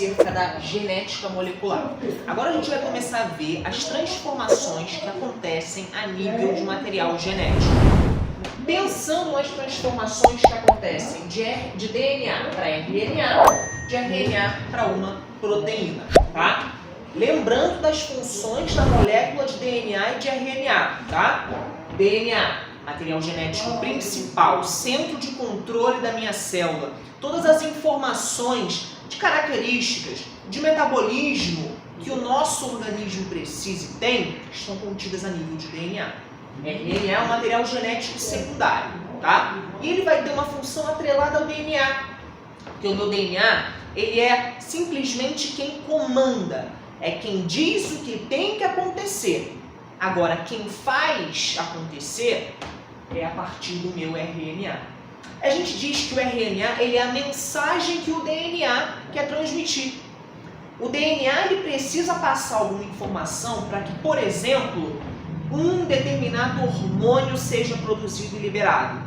acerca da genética molecular. Agora a gente vai começar a ver as transformações que acontecem a nível de material genético. Pensando nas transformações que acontecem de DNA para RNA, de RNA para uma proteína, tá? Lembrando das funções da molécula de DNA e de RNA, tá? DNA, material genético principal, centro de controle da minha célula. Todas as informações de características, de metabolismo que o nosso organismo precisa e tem, estão contidas a nível de DNA. RNA é um material genético secundário, tá? E ele vai ter uma função atrelada ao DNA. Porque o meu DNA, ele é simplesmente quem comanda, é quem diz o que tem que acontecer. Agora, quem faz acontecer é a partir do meu RNA. A gente diz que o RNA ele é a mensagem que o DNA quer transmitir. O DNA ele precisa passar alguma informação para que, por exemplo, um determinado hormônio seja produzido e liberado.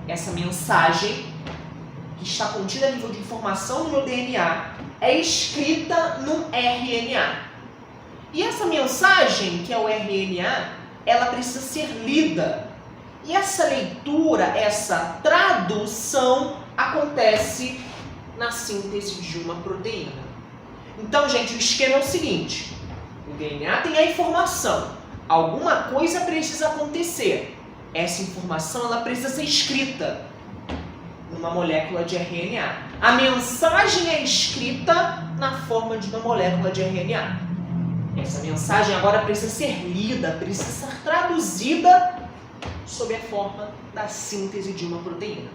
Essa mensagem, que está contida a nível de informação no meu DNA, é escrita no RNA. E essa mensagem, que é o RNA, ela precisa ser lida. E essa leitura, essa tradução, acontece na síntese de uma proteína. Então, gente, o esquema é o seguinte: o DNA tem a informação, alguma coisa precisa acontecer. Essa informação ela precisa ser escrita numa molécula de RNA. A mensagem é escrita na forma de uma molécula de RNA. Essa mensagem agora precisa ser lida, precisa ser traduzida sob a forma da síntese de uma proteína.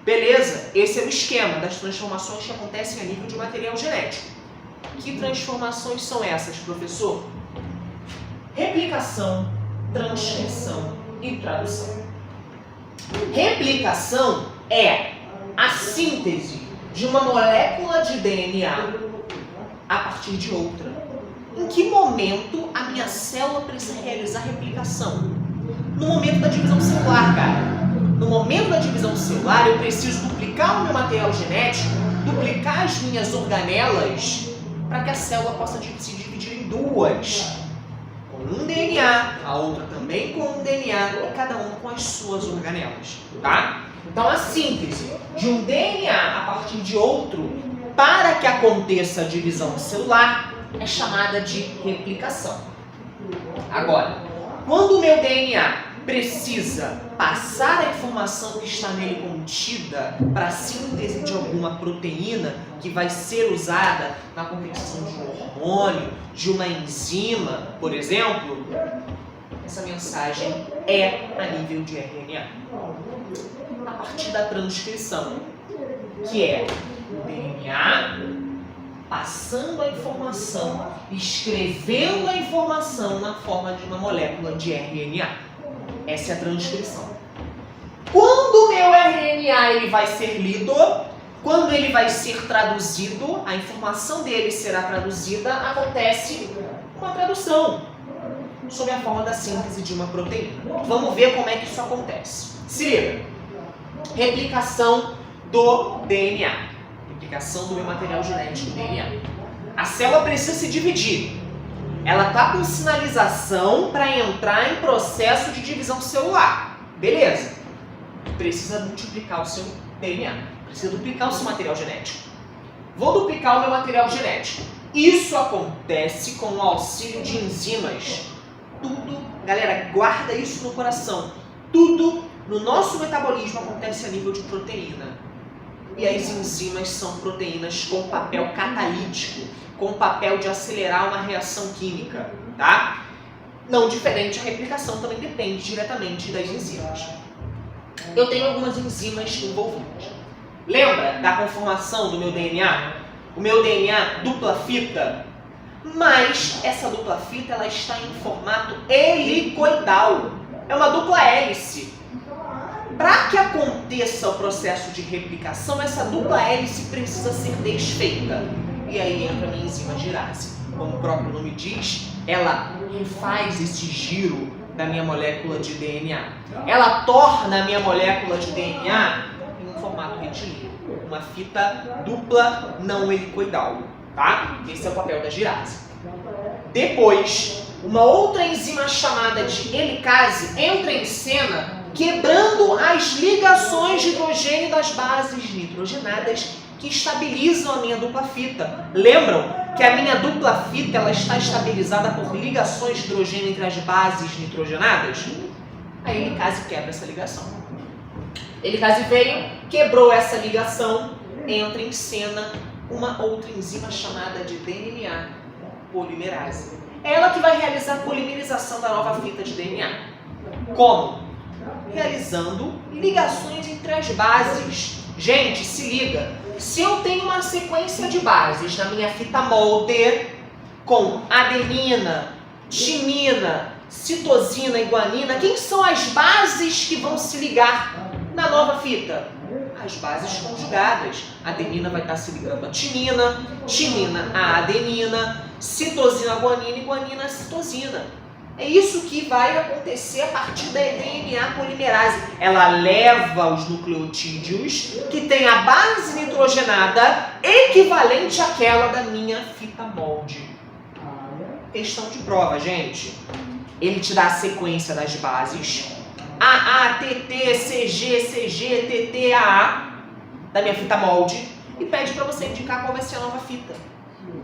Beleza? Esse é o esquema das transformações que acontecem a nível de material genético. Que transformações são essas, professor? Replicação, transcrição e tradução. Replicação é a síntese de uma molécula de DNA a partir de outra. Em que momento a minha célula precisa realizar replicação? No momento da divisão celular, cara. No momento da divisão celular, eu preciso duplicar o meu material genético, duplicar as minhas organelas, para que a célula possa se dividir em duas. Com um DNA, a outra também com um DNA, e cada uma com as suas organelas, tá? Então, a síntese de um DNA a partir de outro, para que aconteça a divisão celular, é chamada de replicação. Agora, quando o meu DNA precisa passar a informação que está nele contida para a síntese de alguma proteína que vai ser usada na conversão de um hormônio, de uma enzima, por exemplo, essa mensagem é a nível de RNA. A partir da transcrição, que é o DNA passando a informação, escrevendo a informação na forma de uma molécula de RNA. Essa é a transcrição. Quando o meu RNA ele vai ser lido, quando ele vai ser traduzido, a informação dele será traduzida, acontece uma tradução sob a forma da síntese de uma proteína. Vamos ver como é que isso acontece. Se liga. Replicação do DNA. Replicação do meu material genético, DNA. A célula precisa se dividir. Ela está com sinalização para entrar em processo de divisão celular. Beleza. Precisa multiplicar o seu DNA. Precisa duplicar o seu material genético. Vou duplicar o meu material genético. Isso acontece com o auxílio de enzimas. Tudo, galera, guarda isso no coração. Tudo no nosso metabolismo acontece a nível de proteína. E as enzimas são proteínas com papel catalítico, com papel de acelerar uma reação química, tá? Não diferente, a replicação também depende diretamente das enzimas. Eu tenho algumas enzimas envolvidas. Lembra da conformação do meu DNA? O meu DNA dupla fita, mas essa dupla fita ela está em formato helicoidal. É uma dupla hélice. Para que aconteça o processo de replicação, essa dupla hélice precisa ser desfeita. E aí entra a minha enzima girase. Como o próprio nome diz, ela faz esse giro da minha molécula de DNA. Ela torna a minha molécula de DNA em um formato retilíneo. uma fita dupla não helicoidal, tá? Esse é o papel da girase. Depois, uma outra enzima chamada de helicase entra em cena, quebrando as ligações de hidrogênio das bases nitrogenadas que estabilizam a minha dupla fita. Lembram que a minha dupla fita ela está estabilizada por ligações de hidrogênio entre as bases nitrogenadas? A helicase quebra essa ligação. A helicase veio, quebrou essa ligação, entra em cena uma outra enzima chamada de DNA polimerase. É ela que vai realizar a polimerização da nova fita de DNA. Como? Realizando ligações entre as bases. Gente, se liga. Se eu tenho uma sequência de bases na minha fita molde com adenina, timina, citosina e guanina, quem são as bases que vão se ligar na nova fita? As bases conjugadas. A adenina vai estar se ligando a timina, timina a adenina, citosina a guanina e guanina a citosina. É isso que vai acontecer a partir da DNA polimerase. Ela leva os nucleotídeos que tem a base nitrogenada equivalente àquela da minha fita molde. Questão de prova, gente. Ele te dá a sequência das bases AA, TT, CG, CG, TT, AA da minha fita molde e pede para você indicar qual vai ser a nova fita.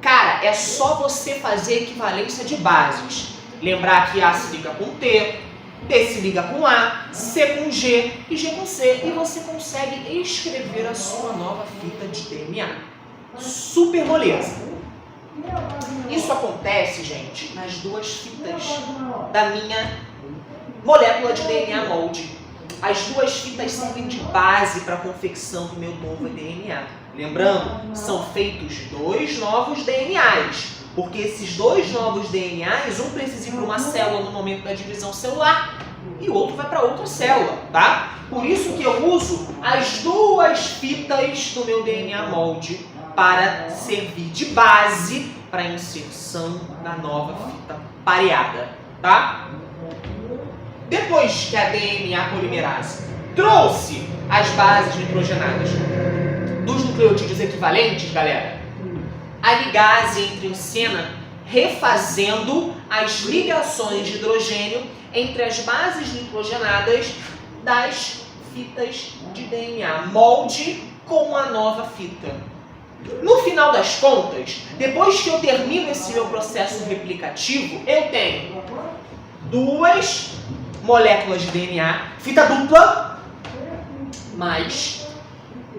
Cara, é só você fazer equivalência de bases. Lembrar que A se liga com T, T se liga com A, C com G e G com C. E você consegue escrever a sua nova fita de DNA. Super moleza. Isso acontece, gente, nas duas fitas da minha molécula de DNA molde. As duas fitas servem de base para a confecção do meu novo DNA. Lembrando, são feitos dois novos DNAs. Porque esses dois novos DNAs, um precisa ir para uma célula no momento da divisão celular e o outro vai para outra célula, tá? Por isso que eu uso as duas fitas do meu DNA molde para servir de base para a inserção da nova fita pareada, tá? Depois que a DNA polimerase trouxe as bases nitrogenadas dos nucleotídeos equivalentes, galera, a ligase entra em cena refazendo as ligações de hidrogênio entre as bases nitrogenadas das fitas de DNA molde com a nova fita. No final das contas, depois que eu termino esse meu processo replicativo, eu tenho duas moléculas de DNA, fita dupla, mas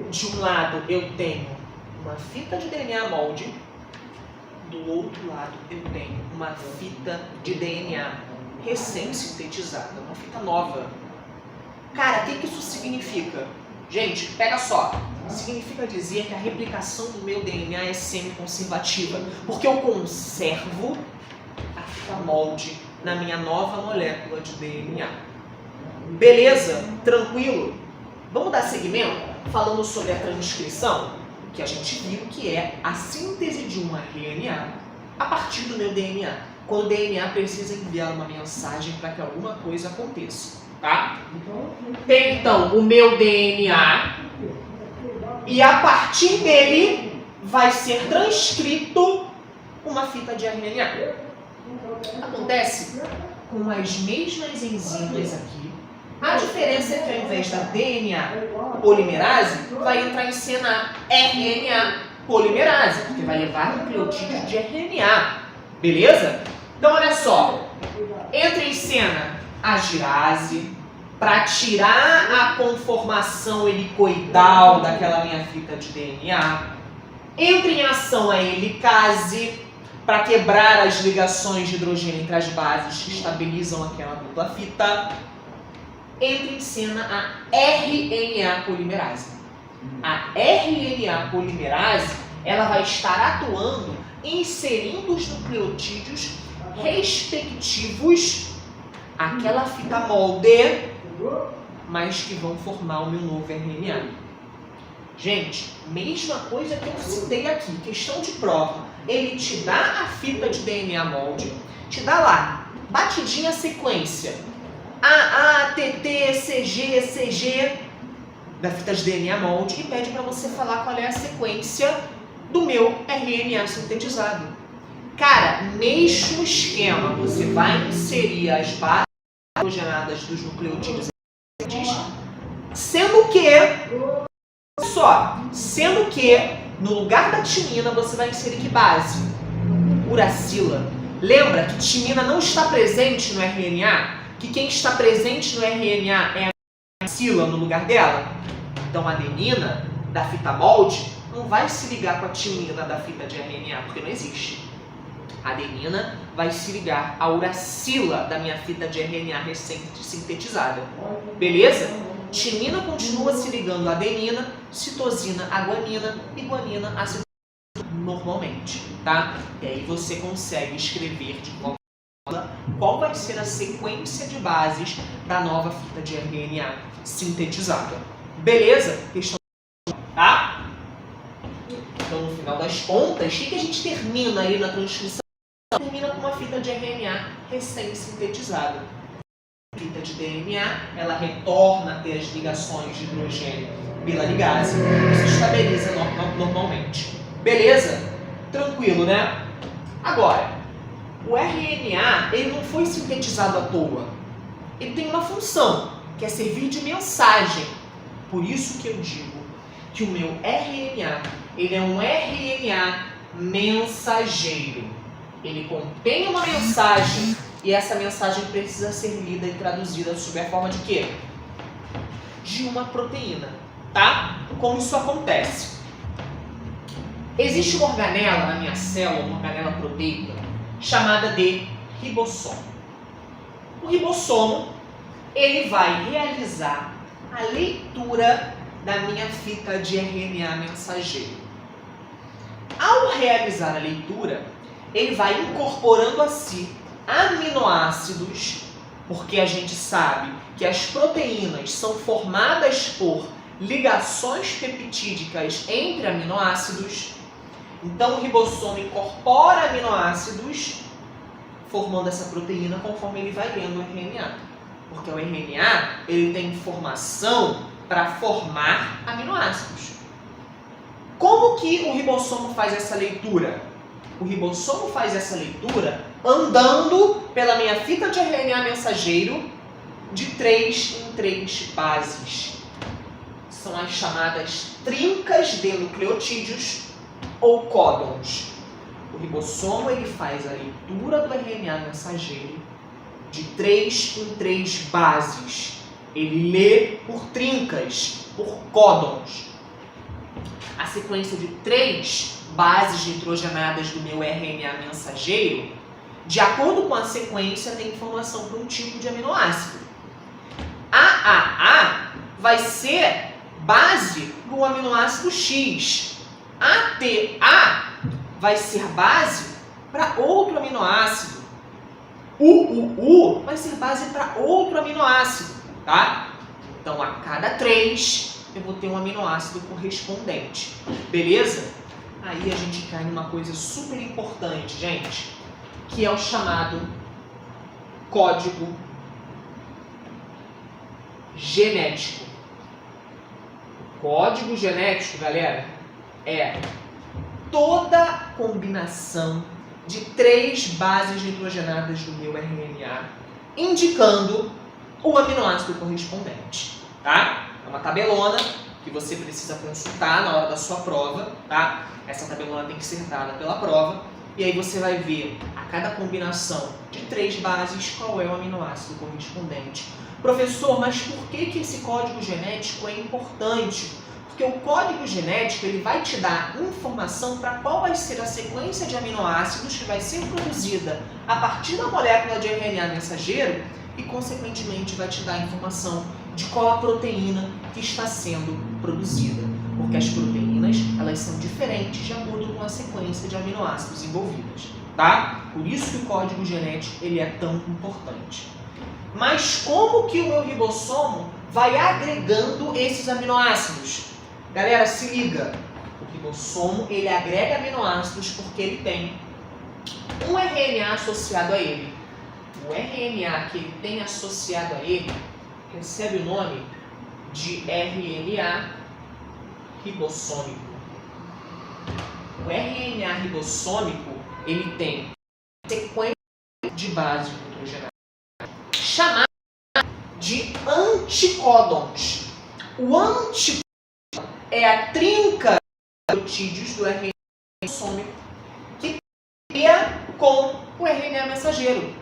de um lado eu tenho uma fita de DNA molde, do outro lado eu tenho uma fita de DNA recém-sintetizada, uma fita nova. Cara, o que isso significa? Gente, pega só. Significa dizer que a replicação do meu DNA é semi-conservativa, porque eu conservo a fita molde na minha nova molécula de DNA. Beleza? Tranquilo? Vamos dar seguimento falando sobre a transcrição? Que a gente viu que é a síntese de um RNA a partir do meu DNA, quando o DNA precisa enviar uma mensagem para que alguma coisa aconteça, tá? Tem então o meu DNA e a partir dele vai ser transcrito uma fita de RNA. Acontece com as mesmas enzimas aqui. A diferença é que ao invés da DNA polimerase, vai entrar em cena RNA polimerase, porque vai levar nucleotídeos de RNA. Beleza? Então, olha só. Entra em cena a girase para tirar a conformação helicoidal daquela minha fita de DNA. Entra em ação a helicase para quebrar as ligações de hidrogênio entre as bases que estabilizam aquela dupla fita. Entra em cena a RNA polimerase. A RNA polimerase, ela vai estar atuando inserindo os nucleotídeos respectivos àquela fita molde, mas que vão formar o meu novo RNA. Gente, mesma coisa que eu citei aqui, questão de prova. Ele te dá a fita de DNA molde, te dá lá, batidinha a sequência. AA, TT, CG, CG. da fita de DNA molde e pede para você falar qual é a sequência do meu RNA sintetizado. Cara, mesmo esquema, você vai inserir as bases hidrogenadas dos nucleotídeos, sendo que no lugar da timina você vai inserir que base? Uracila. Lembra que timina não está presente no RNA? Que quem está presente no RNA é a uracila no lugar dela? Então a adenina da fita molde não vai se ligar com a timina da fita de RNA, porque não existe. A adenina vai se ligar à uracila da minha fita de RNA recente sintetizada. Beleza? Timina continua se ligando à adenina, citosina à guanina e guanina à citosina normalmente, tá? E aí você consegue escrever de forma qual vai ser a sequência de bases da nova fita de RNA sintetizada. Beleza? Questão, tá? Então, no final das contas, o que a gente termina aí na transcrição? Termina com uma fita de RNA recém-sintetizada. A fita de DNA, ela retorna a ter as ligações de hidrogênio pela ligase e se estabiliza normalmente. Beleza? Tranquilo, né? Agora, o RNA, ele não foi sintetizado à toa. Ele tem uma função, que é servir de mensagem. Por isso que eu digo que o meu RNA, ele é um RNA mensageiro. Ele contém uma mensagem e essa mensagem precisa ser lida e traduzida sob a forma de quê? De uma proteína, tá? Como isso acontece? Existe uma organela na minha célula, uma organela proteica, chamada de ribossomo. O ribossomo, ele vai realizar a leitura da minha fita de RNA mensageiro. Ao realizar a leitura, ele vai incorporando a si aminoácidos, porque a gente sabe que as proteínas são formadas por ligações peptídicas entre aminoácidos. Então o ribossomo incorpora aminoácidos, formando essa proteína conforme ele vai lendo o RNA. Porque o RNA, ele tem informação para formar aminoácidos. Como que o ribossomo faz essa leitura? O ribossomo faz essa leitura andando pela minha fita de RNA mensageiro de 3 em 3 bases. São as chamadas trincas de nucleotídeos ou códons. O ribossomo, ele faz a leitura do RNA mensageiro de 3 em 3 bases. Ele lê por trincas, por códons. A sequência de 3 bases nitrogenadas do meu RNA mensageiro, de acordo com a sequência, tem informação para um tipo de aminoácido. AAA vai ser base para o aminoácido X. ATA vai ser base para outro aminoácido. UUU vai ser base para outro aminoácido, tá? Então, a cada 3, eu vou ter um aminoácido correspondente. Beleza? Aí a gente cai numa coisa super importante, gente, que é o chamado código genético. O código genético, galera, é toda combinação de 3 bases nitrogenadas do meu RNA, indicando o aminoácido correspondente, tá? É uma tabelona que você precisa consultar na hora da sua prova, tá? Essa tabelona tem que ser dada pela prova, e aí você vai ver a cada combinação de 3 bases qual é o aminoácido correspondente. Professor, mas por que esse código genético é importante? Porque o código genético, ele vai te dar informação para qual vai ser a sequência de aminoácidos que vai ser produzida a partir da molécula de RNA mensageiro e, consequentemente, vai te dar informação de qual a proteína que está sendo produzida. Porque as proteínas, elas são diferentes de acordo com a sequência de aminoácidos envolvidas, tá? Por isso que o código genético, ele é tão importante. Mas como que o meu ribossomo vai agregando esses aminoácidos? Galera, se liga. O ribossomo, ele agrega aminoácidos porque ele tem um RNA associado a ele. O RNA que ele tem associado a ele recebe o nome de RNA ribossômico. O RNA ribossômico, ele tem sequência de base nitrogenada chamada de anticódons. O anticódon é a trinca de protídeos do RNA ribossômico que cria com o RNA mensageiro.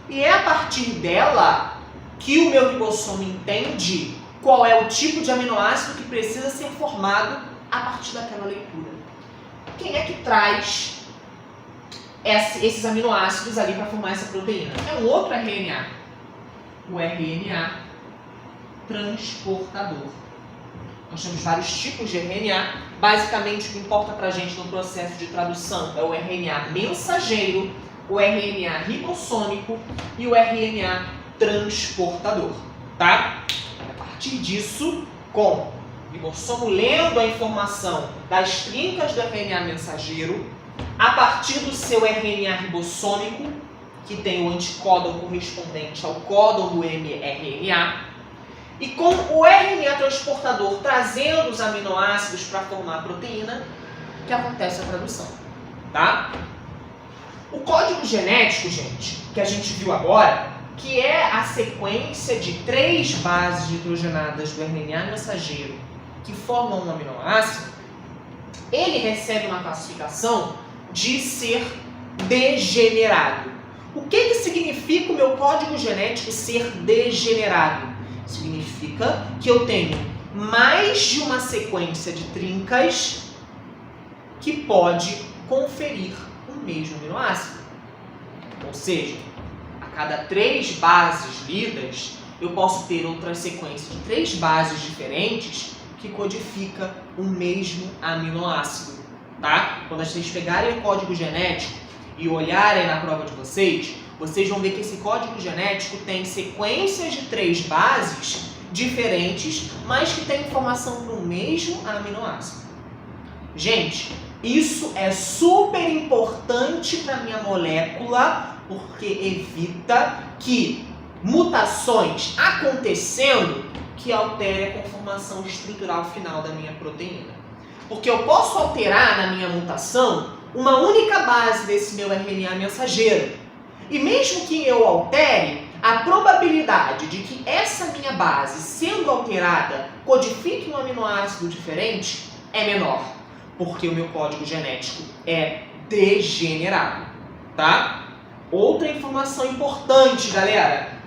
E é a partir dela que o meu ribossomo entende qual é o tipo de aminoácido que precisa ser formado a partir daquela leitura. Quem é que traz esses aminoácidos ali para formar essa proteína? É um outro RNA. O RNA transportador. Nós temos vários tipos de RNA. Basicamente, o que importa para a gente no processo de tradução é o RNA mensageiro, o RNA ribossômico e o RNA transportador, tá? A partir disso, com o ribossomo lendo a informação das trincas do RNA mensageiro, a partir do seu RNA ribossômico, que tem o anticódon correspondente ao códon do mRNA, e com o RNA transportador trazendo os aminoácidos para formar a proteína, que acontece a tradução, tá? O código genético, gente, que a gente viu agora, que é a sequência de 3 bases nitrogenadas do RNA mensageiro que formam um aminoácido, ele recebe uma classificação de ser degenerado. O que significa o meu código genético ser degenerado? Significa que eu tenho mais de uma sequência de trincas que pode conferir o mesmo aminoácido. Ou seja, a cada 3 bases lidas, eu posso ter outra sequência de 3 bases diferentes que codifica o mesmo aminoácido, tá? Quando vocês pegarem o código genético e olharem na prova de vocês vão ver que esse código genético tem sequências de 3 bases diferentes, mas que tem informação para o mesmo aminoácido. Gente, isso é super importante para a minha molécula, porque evita que mutações acontecendo que altere a conformação estrutural final da minha proteína. Porque eu posso alterar na minha mutação uma única base desse meu RNA mensageiro. E mesmo que eu altere, a probabilidade de que essa minha base, sendo alterada, codifique um aminoácido diferente é menor, porque o meu código genético é degenerado, tá? Outra informação importante, galera.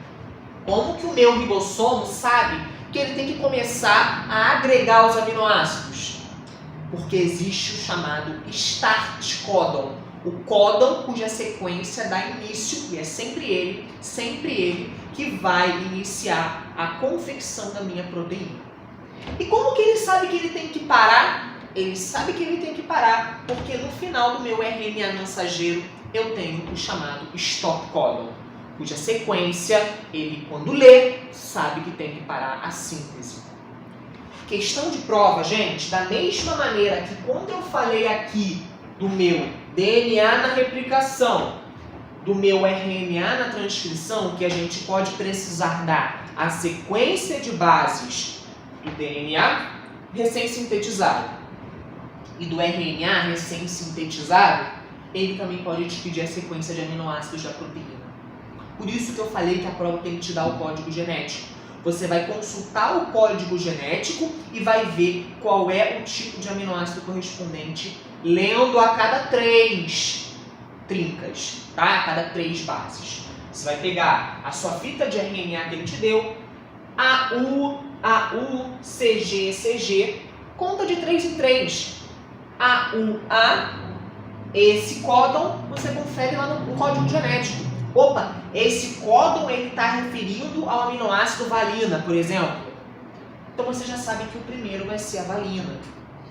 Como que o meu ribossomo sabe que ele tem que começar a agregar os aminoácidos? Porque existe o chamado start códon, o códon cuja sequência dá início, e é sempre ele que vai iniciar a confecção da minha proteína. E como que ele sabe que ele tem que parar? Ele sabe que ele tem que parar porque no final do meu RNA mensageiro eu tenho o chamado stop códon, cuja sequência ele, quando lê, sabe que tem que parar a síntese. Questão de prova, gente, da mesma maneira que quando eu falei aqui do meu DNA na replicação, do meu RNA na transcrição, que a gente pode precisar dar a sequência de bases do DNA recém-sintetizado e do RNA recém-sintetizado, ele também pode te pedir a sequência de aminoácidos da proteína. Por isso que eu falei que a prova tem que te dar o código genético. Você vai consultar o código genético e vai ver qual é o tipo de aminoácido correspondente, lendo a cada 3 trincas, tá? A cada 3 bases. Você vai pegar a sua fita de RNA que ele te deu, AU, CG, CG, conta de 3 em 3. AUA, esse códon você confere lá no código genético. Opa, esse códon ele está referindo ao aminoácido valina, por exemplo. Então você já sabe que o primeiro vai ser a valina.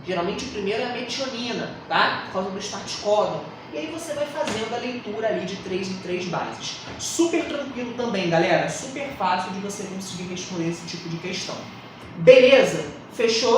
Geralmente o primeiro é a metionina, tá? Por causa do start códon. E aí você vai fazendo a leitura ali de 3 em 3 bases. Super tranquilo também, galera. Super fácil de você conseguir responder esse tipo de questão. Beleza? Fechou?